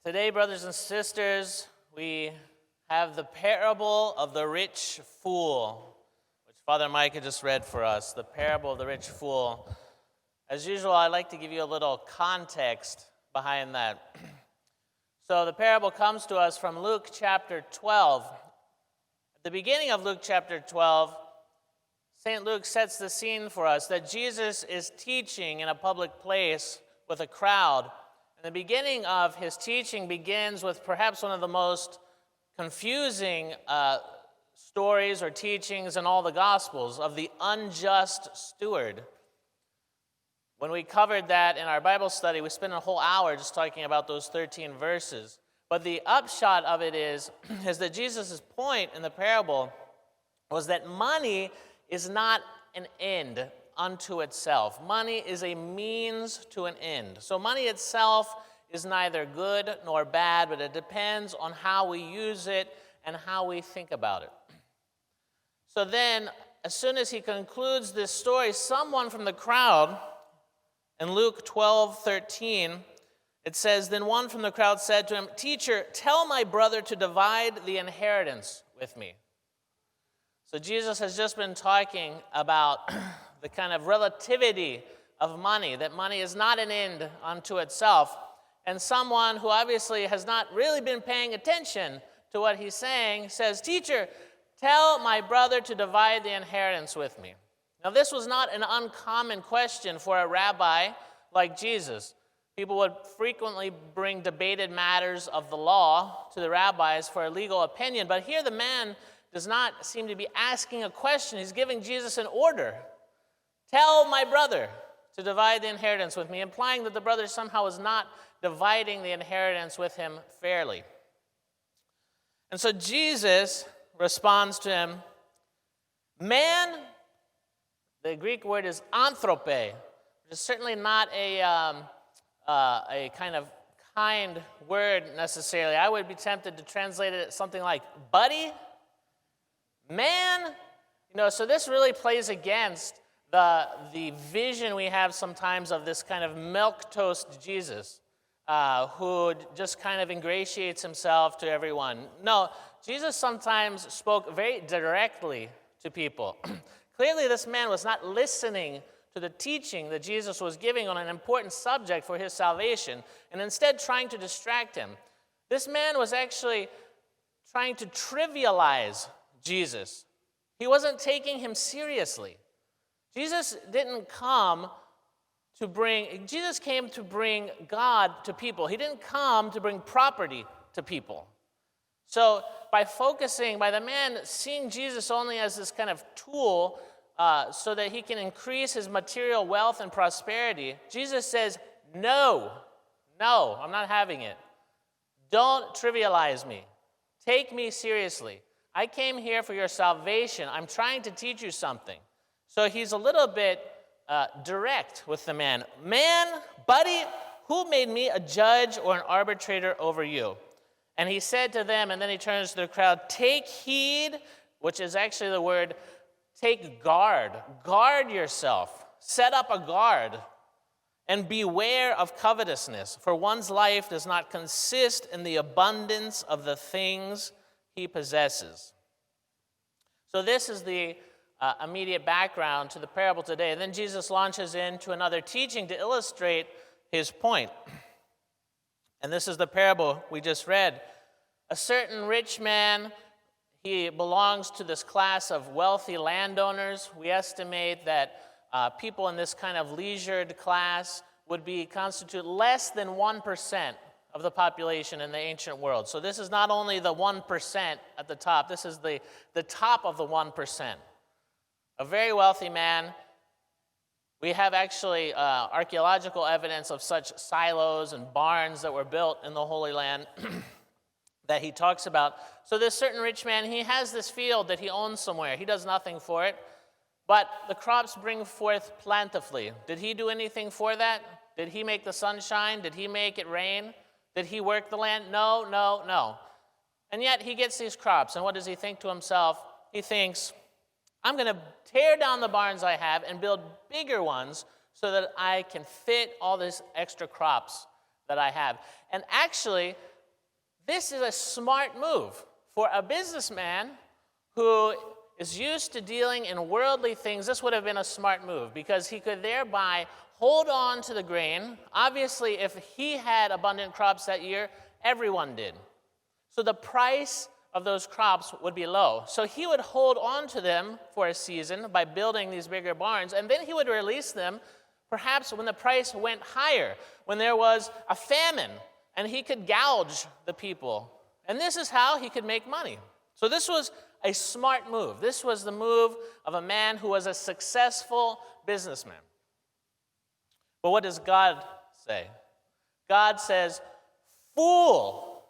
Today, brothers and sisters, we have the parable of the rich fool, which Father Micah just read for us, the parable of the rich fool. As usual, I'd like to give you a little context behind that. So the parable comes to us from Luke chapter 12. At the beginning of Luke chapter 12, St. Luke sets the scene for us that Jesus is teaching in a public place with a crowd. And the beginning of his teaching begins with perhaps one of the most confusing stories or teachings in all the Gospels of the unjust steward. When we covered that in our Bible study, we spent a whole hour just talking about those 13 verses. But the upshot of it is that Jesus' point in the parable was that money is not an end unto itself. Money is a means to an end. So money itself is neither good nor bad, but it depends on how we use it and how we think about it. So then, as soon as he concludes this story, someone from the crowd, in Luke 12:13, it says, "Then one from the crowd said to him, 'Teacher, tell my brother to divide the inheritance with me.'" So Jesus has just been talking about the kind of relativity of money, that money is not an end unto itself. And someone who obviously has not really been paying attention to what he's saying says, "Teacher, tell my brother to divide the inheritance with me." Now, this was not an uncommon question for a rabbi like Jesus. People would frequently bring debated matters of the law to the rabbis for a legal opinion, but here the man does not seem to be asking a question. He's giving Jesus an order. Tell my brother to divide the inheritance with me, implying that the brother somehow is not dividing the inheritance with him fairly. And so Jesus responds to him, "Man," the Greek word is anthrope, which is certainly not a kind of kind word necessarily. I would be tempted to translate it as something like buddy, man. So this really plays against the vision we have sometimes of this kind of milquetoast Jesus, who just kind of ingratiates himself to everyone. No, Jesus sometimes spoke very directly to people. Clearly, this man was not listening to the teaching that Jesus was giving on an important subject for his salvation, and instead trying to distract him. This man was actually trying to trivialize Jesus. He wasn't taking him seriously. Jesus came to bring God to people. He didn't come to bring property to people. So by the man seeing Jesus only as this kind of tool so that he can increase his material wealth and prosperity, Jesus says, no, I'm not having it. Don't trivialize me. Take me seriously. I came here for your salvation. I'm trying to teach you something. So he's a little bit direct with the man. "Man, buddy, who made me a judge or an arbitrator over you?" And he said to them, and then he turns to the crowd, "Take heed," which is actually the word, take guard. Guard yourself. Set up a guard. And beware of covetousness, for one's life does not consist in the abundance of the things he possesses. So this is the immediate background to the parable today. And then Jesus launches into another teaching to illustrate his point. And this is the parable we just read. A certain rich man, he belongs to this class of wealthy landowners. We estimate that people in this kind of leisured class would constitute less than 1% of the population in the ancient world. So this is not only the 1% at the top, this is the top of the 1%. A very wealthy man. We have actually archaeological evidence of such silos and barns that were built in the Holy Land that he talks about. So this certain rich man, he has this field that he owns somewhere. He does nothing for it, but the crops bring forth plentifully. Did he do anything for that? Did he make the sun shine? Did he make it rain? Did he work the land? No. And yet he gets these crops, and what does he think to himself? He thinks, I'm going to tear down the barns I have and build bigger ones so that I can fit all these extra crops that I have. And actually, This is a smart move for a businessman who is used to dealing in worldly things. This would have been a smart move because he could thereby hold on to the grain. Obviously, if he had abundant crops that year, everyone did. So the price of those crops would be low. So he would hold on to them for a season by building these bigger barns, and then he would release them perhaps when the price went higher, when there was a famine, and he could gouge the people. And this is how he could make money. So this was a smart move. This was the move of a man who was a successful businessman. But what does God say? God says, fool.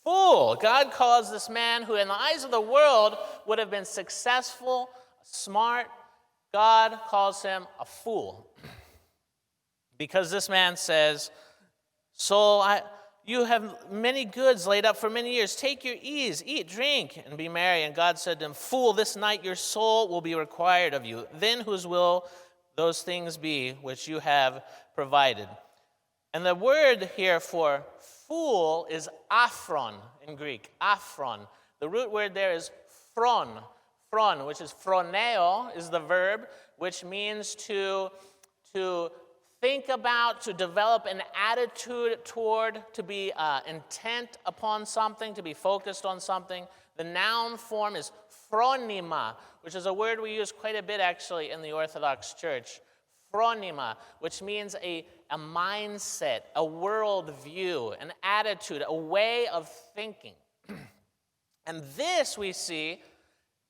Fool. God calls this man who in the eyes of the world would have been successful, smart. God calls him a fool. Because this man says, soul, you have many goods laid up for many years. Take your ease, eat, drink, and be merry. And God said to him, fool, this night your soul will be required of you. Then whose will those things be which you have provided? And the word here for fool is aphron in Greek, aphron. The root word there is phron, which is phroneo is the verb, which means to think about, to develop an attitude toward, to be intent upon something, to be focused on something. The noun form is phronima, which is a word we use quite a bit actually in the Orthodox Church. Phronima, which means a mindset, a worldview, an attitude, a way of thinking. And this, we see,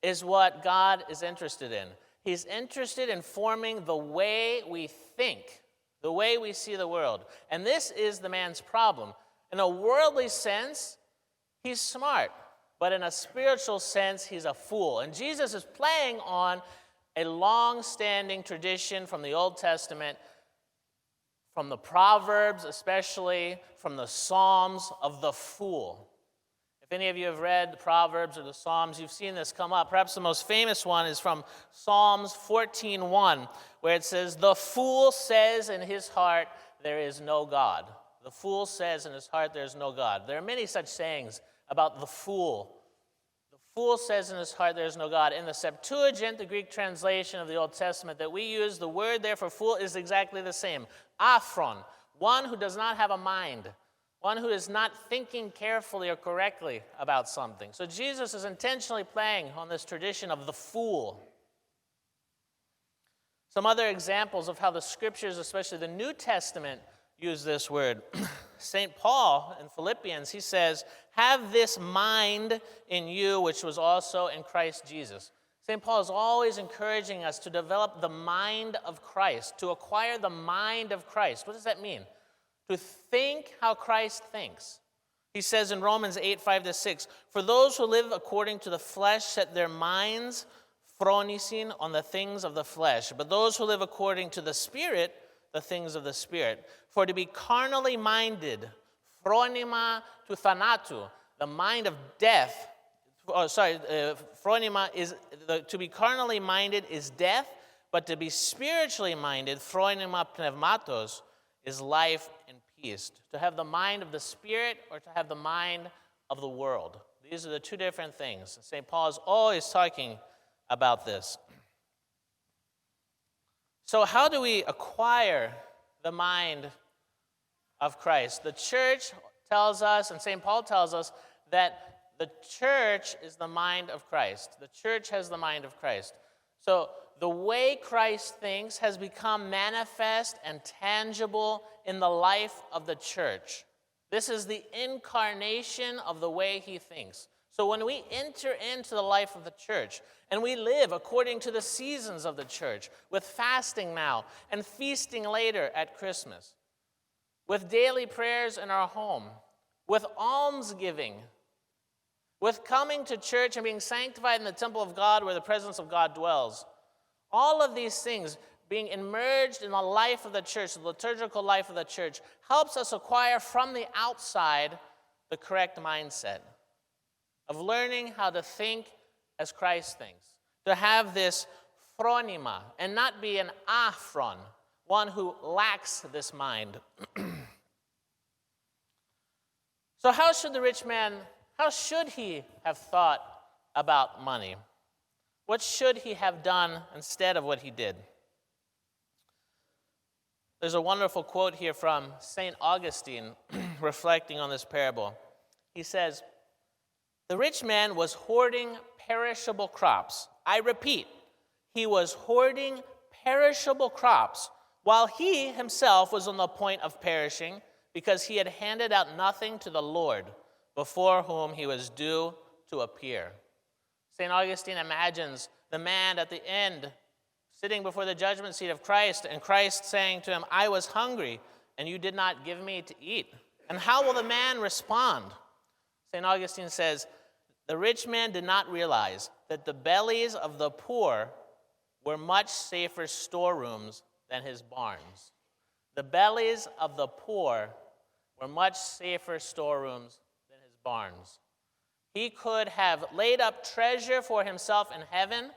is what God is interested in. He's interested in forming the way we think, the way we see the world. And this is the man's problem. In a worldly sense, he's smart. But in a spiritual sense, he's a fool. And Jesus is playing on a long-standing tradition from the Old Testament, from the Proverbs especially, from the Psalms of the fool. If any of you have read the Proverbs or the Psalms, you've seen this come up. Perhaps the most famous one is from Psalms 14:1, where it says, the fool says in his heart, there is no God. The fool says in his heart, there is no God. There are many such sayings about the fool. The fool says in his heart, there is no God. In the Septuagint, the Greek translation of the Old Testament that we use, the word there for fool is exactly the same. Aphron, one who does not have a mind, one who is not thinking carefully or correctly about something. So Jesus is intentionally playing on this tradition of the fool. Some other examples of how the scriptures, especially the New Testament, use this word. St. Paul in Philippians, he says, have this mind in you, which was also in Christ Jesus. St. Paul is always encouraging us to develop the mind of Christ, to acquire the mind of Christ. What does that mean? To think how Christ thinks. He says in Romans 8:5-6, for those who live according to the flesh set their minds phronisin on the things of the flesh, but those who live according to the Spirit, the things of the Spirit. For to be carnally minded, phronima to thanatu, the mind of death. Phronima is, to be carnally minded is death, but to be spiritually minded, phronima pneumatos, is life and peace. To have the mind of the Spirit or to have the mind of the world. These are the two different things. St. Paul is always talking about this. So how do we acquire the mind of Christ? The church tells us, and St. Paul tells us, that the church is the mind of Christ. The church has the mind of Christ. So the way Christ thinks has become manifest and tangible in the life of the church. This is the incarnation of the way he thinks. So when we enter into the life of the church, and we live according to the seasons of the church, with fasting now and feasting later at Christmas, with daily prayers in our home, with almsgiving, with coming to church and being sanctified in the temple of God where the presence of God dwells, all of these things being immersed in the life of the church, the liturgical life of the church, helps us acquire from the outside the correct mindset of learning how to think as Christ thinks, to have this phronima and not be an aphron, one who lacks this mind. So how should he have thought about money? What should he have done instead of what he did? There's a wonderful quote here from St. Augustine reflecting on this parable. He says, "The rich man was hoarding perishable crops." I repeat, he was hoarding perishable crops while he himself was on the point of perishing because he had handed out nothing to the Lord before whom he was due to appear. St. Augustine imagines the man at the end sitting before the judgment seat of Christ, and Christ saying to him, "I was hungry, and you did not give me to eat." And how will the man respond? St. Augustine says, the rich man did not realize that the bellies of the poor were much safer storerooms than his barns. The bellies of the poor were much safer storerooms than his barns. He could have laid up treasure for himself in heaven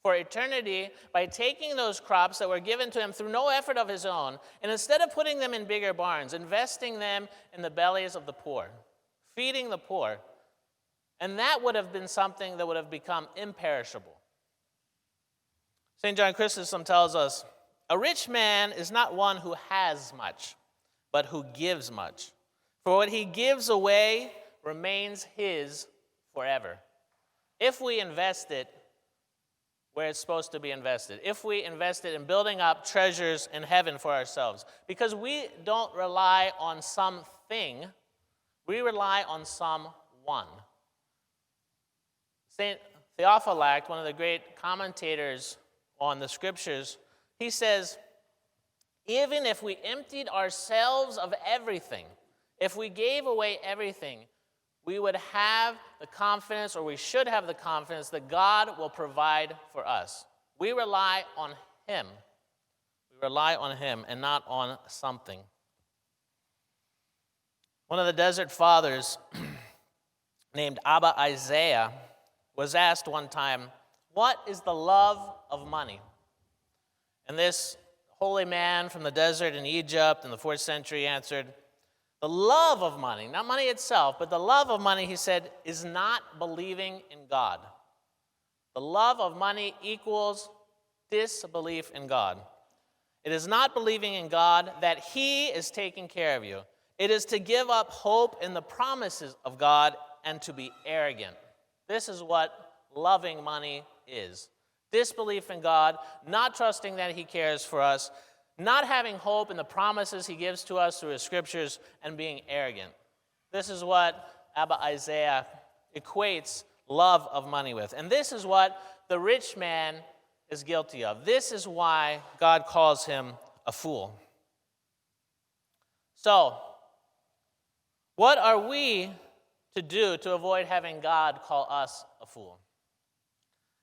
for eternity by taking those crops that were given to him through no effort of his own, and instead of putting them in bigger barns, investing them in the bellies of the poor, feeding the poor. And that would have been something that would have become imperishable. St. John Chrysostom tells us, "A rich man is not one who has much, but who gives much. For what he gives away remains his forever." If we invest it where it's supposed to be invested, if we invest it in building up treasures in heaven for ourselves, because we don't rely on something, we rely on someone. St. Theophylact, one of the great commentators on the scriptures, he says, even if we emptied ourselves of everything, if we gave away everything, we would have the confidence, or we should have the confidence, that God will provide for us. We rely on him. We rely on him and not on something. One of the desert fathers named Abba Isaiah was asked one time, "What is the love of money?" And this holy man from the desert in Egypt in the 4th century answered, "The love of money," not money itself, but the love of money, he said, "is not believing in God." The love of money equals disbelief in God. It is not believing in God that he is taking care of you. It is to give up hope in the promises of God and to be arrogant. This is what loving money is. Disbelief in God, not trusting that he cares for us, not having hope in the promises he gives to us through his scriptures, and being arrogant. This is what Abba Isaiah equates love of money with. And this is what the rich man is guilty of. This is why God calls him a fool. So, what are we to do to avoid having God call us a fool?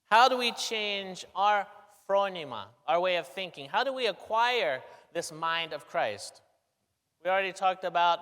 How do we change our phronema, our way of thinking? How do we acquire this mind of Christ? We already talked about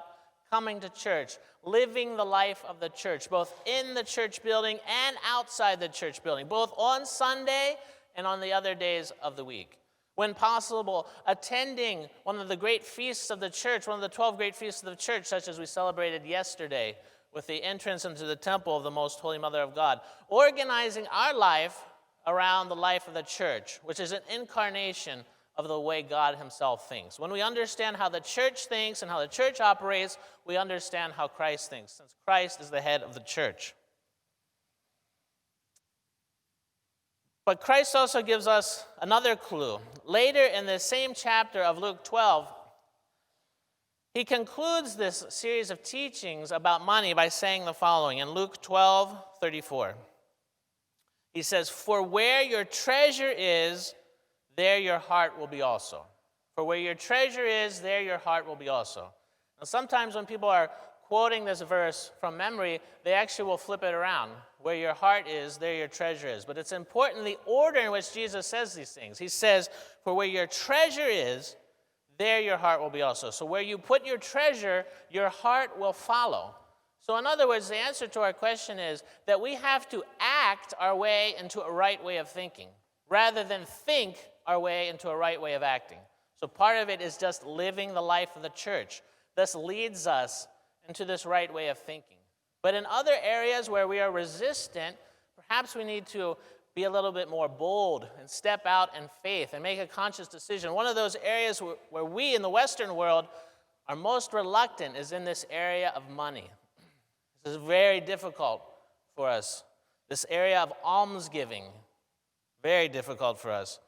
coming to church, living the life of the church, both in the church building and outside the church building, both on Sunday and on the other days of the week. When possible, attending one of the great feasts of the church, one of the 12 great feasts of the church, such as we celebrated yesterday with the entrance into the temple of the Most Holy Mother of God. Organizing our life around the life of the church, which is an incarnation of the way God himself thinks. When we understand how the church thinks and how the church operates, we understand how Christ thinks, since Christ is the head of the church. But Christ also gives us another clue. Later in the same chapter of Luke 12, he concludes this series of teachings about money by saying the following in Luke 12:34. He says, "For where your treasure is, there your heart will be also." For where your treasure is, there your heart will be also. Now, sometimes when people are quoting this verse from memory, they actually will flip it around. Where your heart is, there your treasure is. But it's important the order in which Jesus says these things. He says, "For where your treasure is, there your heart will be also." So where you put your treasure, your heart will follow. So in other words, the answer to our question is that we have to act our way into a right way of thinking, rather than think our way into a right way of acting. So part of it is just living the life of the church. This leads us into this right way of thinking. But in other areas where we are resistant, perhaps we need to be a little bit more bold and step out in faith and make a conscious decision. One of those areas where we in the Western world are most reluctant is in this area of money. This is very difficult for us. This area of almsgiving, very difficult for us.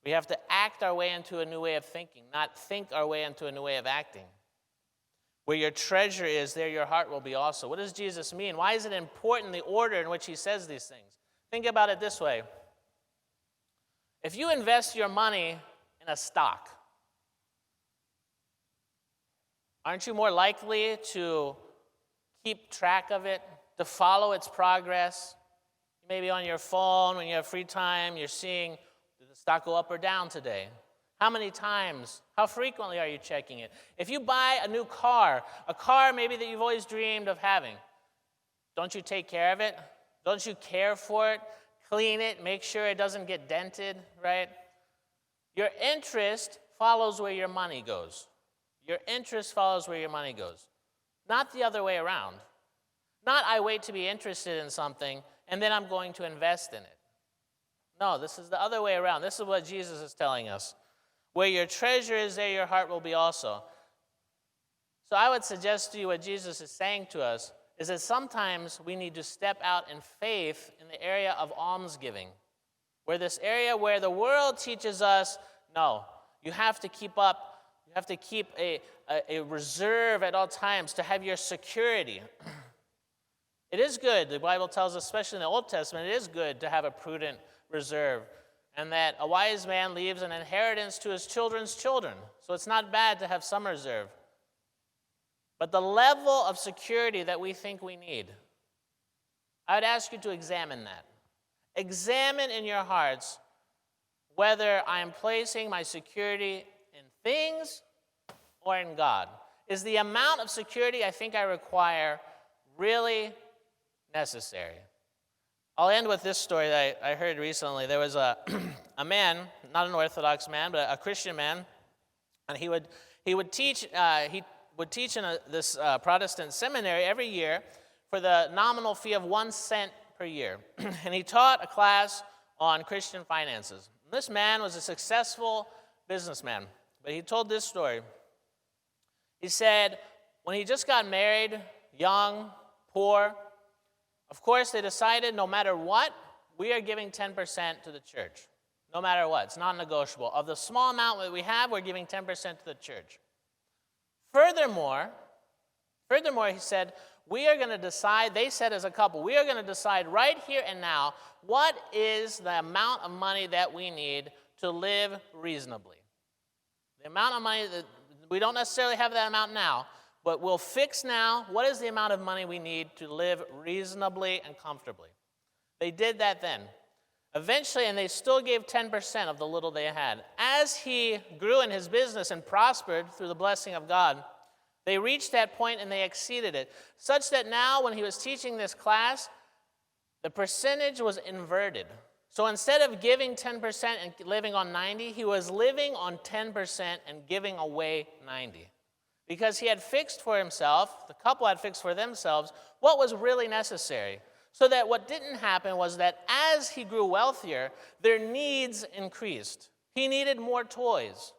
We have to act our way into a new way of thinking, not think our way into a new way of acting. Where your treasure is, there your heart will be also. What does Jesus mean? Why is it important, the order in which he says these things? Think about it this way. If you invest your money in a stock, aren't you more likely to keep track of it, to follow its progress? Maybe on your phone, when you have free time, you're seeing, did the stock go up or down today? How many times? How frequently are you checking it? If you buy a new car, a car maybe that you've always dreamed of having, don't you take care of it? Don't you care for it? Clean it, make sure it doesn't get dented, right? Your interest follows where your money goes. Your interest follows where your money goes. Not the other way around. Not I wait to be interested in something and then I'm going to invest in it. No, this is the other way around. This is what Jesus is telling us. Where your treasure is, there your heart will be also. So I would suggest to you what Jesus is saying to us is that sometimes we need to step out in faith in the area of almsgiving, where this area where the world teaches us, no, you have to keep up, you have to keep a reserve at all times to have your security. It is good, the Bible tells us, especially in the Old Testament, it is good to have a prudent reserve, and that a wise man leaves an inheritance to his children's children. So it's not bad to have some reserve. But the level of security that we think we need, I would ask you to examine that. Examine in your hearts whether I am placing my security in things or in God. Is the amount of security I think I require really necessary? I'll end with this story that I heard recently. There was a man, not an Orthodox man, but a Christian man, and he would teach in this Protestant seminary every year for the nominal fee of 1 cent per year. And he taught a class on Christian finances. This man was a successful businessman, but he told this story. He said, when he just got married, young, poor, of course they decided no matter what, we are giving 10% to the church. No matter what, it's non-negotiable. Of the small amount that we have, we're giving 10% to the church. Furthermore, he said, we are going to decide, they said as a couple, we are going to decide right here and now what is the amount of money that we need to live reasonably. The amount of money, we don't necessarily have that amount now, but we'll fix now what is the amount of money we need to live reasonably and comfortably. They did that then. Eventually, and they still gave 10% of the little they had. As he grew in his business and prospered through the blessing of God, they reached that point and they exceeded it, such that now when he was teaching this class, the percentage was inverted. So instead of giving 10% and living on 90, he was living on 10% and giving away 90. Because he had fixed for himself, the couple had fixed for themselves, what was really necessary. So that what didn't happen was that as he grew wealthier, their needs increased. He needed more toys.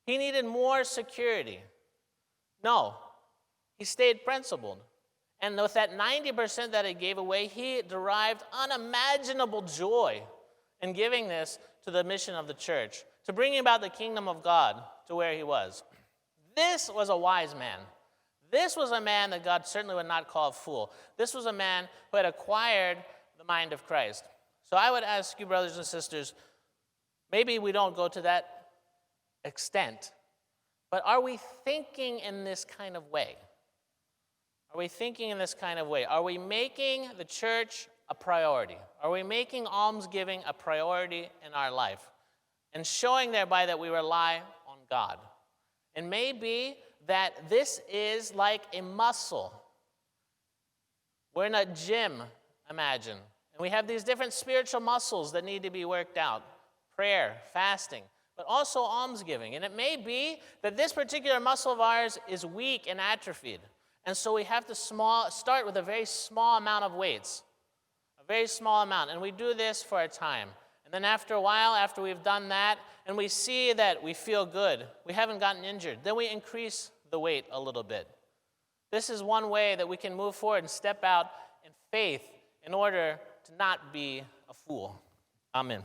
He needed more security. No, he stayed principled. And with that 90% that he gave away, he derived unimaginable joy in giving this to the mission of the church, to bringing about the kingdom of God to where he was. This was a wise man. This was a man that God certainly would not call a fool. This was a man who had acquired the mind of Christ. So I would ask you, brothers and sisters, maybe we don't go to that extent, but are we thinking in this kind of way? Are we thinking in this kind of way? Are we making the church a priority? Are we making almsgiving a priority in our life? And showing thereby that we rely on God. And maybe that this is like a muscle. We're in a gym, imagine, and we have these different spiritual muscles that need to be worked out. Prayer, fasting, but also almsgiving. And it may be that this particular muscle of ours is weak and atrophied. And so we have to start with a very small amount of weights, a very small amount. And we do this for a time. And then after a while, after we've done that, and we see that we feel good, we haven't gotten injured, then we increase the weight a little bit. This is one way that we can move forward and step out in faith in order to not be a fool. Amen.